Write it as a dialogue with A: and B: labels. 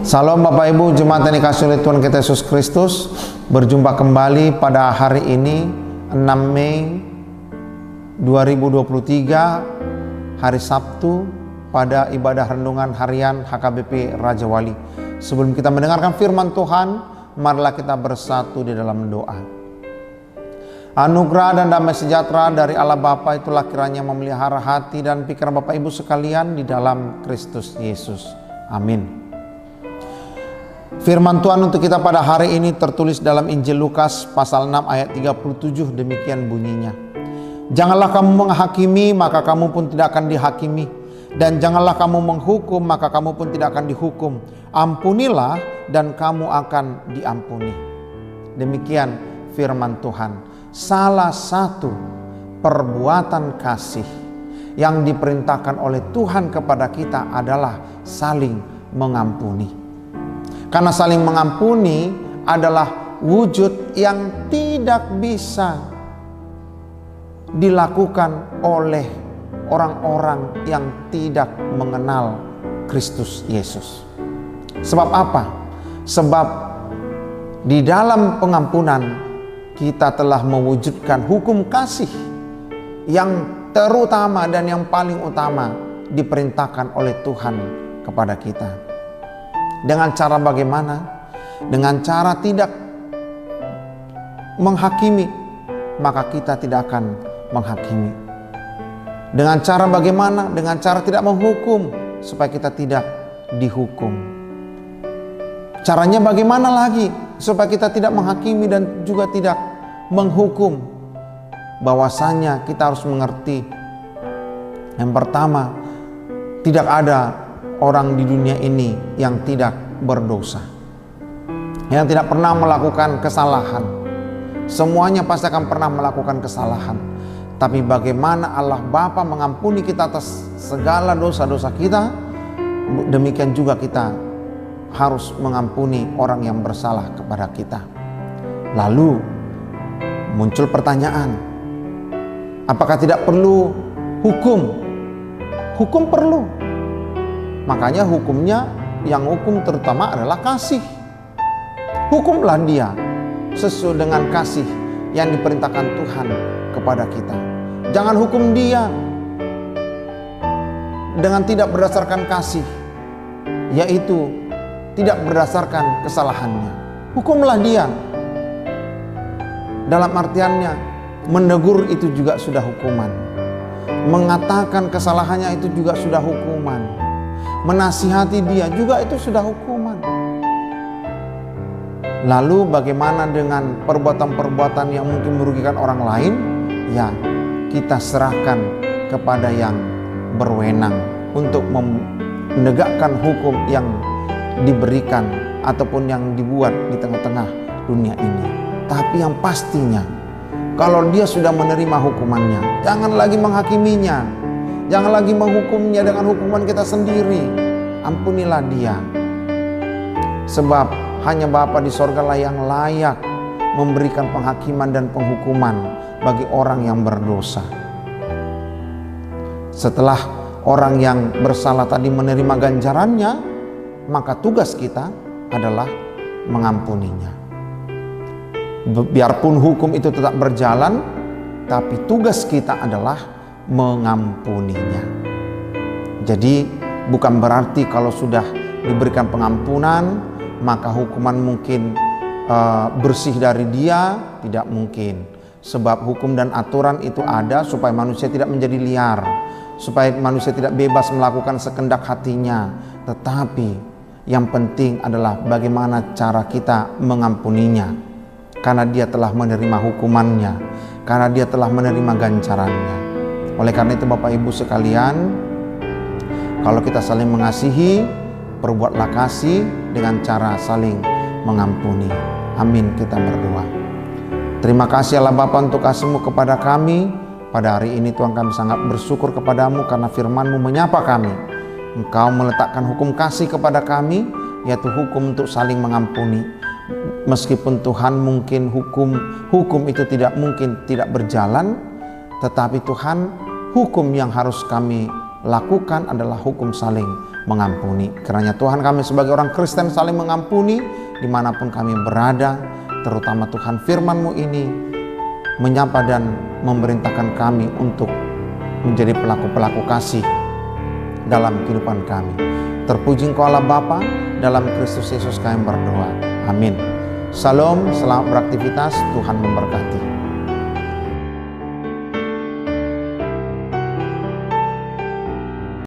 A: Salam Bapak Ibu Jemaat yang dikasihi oleh Tuhan kita Yesus Kristus. Berjumpa kembali pada hari ini 6 Mei 2023, hari Sabtu, pada ibadah renungan harian HKBP Raja Wali. Sebelum kita mendengarkan firman Tuhan, marilah kita bersatu di dalam doa. Anugerah dan damai sejahtera dari Allah Bapa itulah kiranya memelihara hati dan pikiran Bapak Ibu sekalian di dalam Kristus Yesus. Amin. Firman Tuhan untuk kita pada hari ini tertulis dalam Injil Lukas pasal 6 ayat 37, demikian bunyinya. Janganlah kamu menghakimi, maka kamu pun tidak akan dihakimi. Dan janganlah kamu menghukum, maka kamu pun tidak akan dihukum. Ampunilah dan kamu akan diampuni. Demikian firman Tuhan. Salah satu perbuatan kasih yang diperintahkan oleh Tuhan kepada kita adalah saling mengampuni. Karena saling mengampuni adalah wujud yang tidak bisa dilakukan oleh orang-orang yang tidak mengenal Kristus Yesus. Sebab apa? Sebab di dalam pengampunan kita telah mewujudkan hukum kasih yang terutama dan yang paling utama diperintahkan oleh Tuhan kepada kita. Dengan cara bagaimana? Dengan cara tidak menghakimi, maka kita tidak akan menghakimi. Dengan cara bagaimana? Dengan cara tidak menghukum, supaya kita tidak dihukum. Caranya bagaimana lagi? Supaya kita tidak menghakimi dan juga tidak menghukum. Bahwasanya kita harus mengerti, yang pertama, tidak ada orang di dunia ini yang tidak berdosa, yang tidak pernah melakukan kesalahan. Semuanya pasti akan pernah melakukan kesalahan. Tapi bagaimana Allah Bapa mengampuni kita atas segala dosa-dosa kita, demikian juga kita harus mengampuni orang yang bersalah kepada kita. Lalu muncul pertanyaan, apakah tidak perlu hukum? Hukum perlu. Makanya hukumnya, yang hukum terutama adalah kasih. Hukumlah dia sesuai dengan kasih yang diperintahkan Tuhan kepada kita. Jangan hukum dia dengan tidak berdasarkan kasih, yaitu tidak berdasarkan kesalahannya. Hukumlah dia. Dalam artiannya, menegur itu juga sudah hukuman. Mengatakan kesalahannya itu juga sudah hukuman. Menasihati dia juga itu sudah hukuman. Lalu bagaimana dengan perbuatan-perbuatan yang mungkin merugikan orang lain? Ya, kita serahkan kepada yang berwenang untuk menegakkan hukum yang diberikan ataupun yang dibuat di tengah-tengah dunia ini. Tapi yang pastinya, kalau dia sudah menerima hukumannya, jangan lagi menghakiminya. Jangan lagi menghukumnya dengan hukuman kita sendiri. Ampunilah dia. Sebab hanya Bapa di sorga lah yang layak memberikan penghakiman dan penghukuman bagi orang yang berdosa. Setelah orang yang bersalah tadi menerima ganjarannya, maka tugas kita adalah mengampuninya. Biarpun hukum itu tetap berjalan, tapi tugas kita adalah mengampuninya. Jadi bukan berarti kalau sudah diberikan pengampunan maka hukuman mungkin bersih dari dia, tidak mungkin. Sebab hukum dan aturan itu ada supaya manusia tidak menjadi liar, supaya manusia tidak bebas melakukan sekendak hatinya. Tetapi yang penting adalah bagaimana cara kita mengampuninya, karena dia telah menerima hukumannya, karena dia telah menerima ganjarannya. Oleh karena itu Bapak Ibu sekalian, kalau kita saling mengasihi, perbuatlah kasih dengan cara saling mengampuni. Amin, kita berdoa. Terima kasih Allah Bapa untuk kasih-Mu kepada kami. Pada hari ini Tuhan, kami sangat bersyukur kepadamu karena firman-Mu menyapa kami. Engkau meletakkan hukum kasih kepada kami, yaitu hukum untuk saling mengampuni. Meskipun Tuhan mungkin hukum itu tidak mungkin tidak berjalan, tetapi Tuhan, hukum yang harus kami lakukan adalah hukum saling mengampuni. Kiranya Tuhan kami sebagai orang Kristen saling mengampuni dimanapun kami berada, terutama Tuhan firman-Mu ini menyapa dan memerintahkan kami untuk menjadi pelaku-pelaku kasih dalam kehidupan kami. Terpuji Engkau Allah Bapa, dalam Kristus Yesus kami berdoa. Amin. Shalom, selamat beraktivitas, Tuhan memberkati.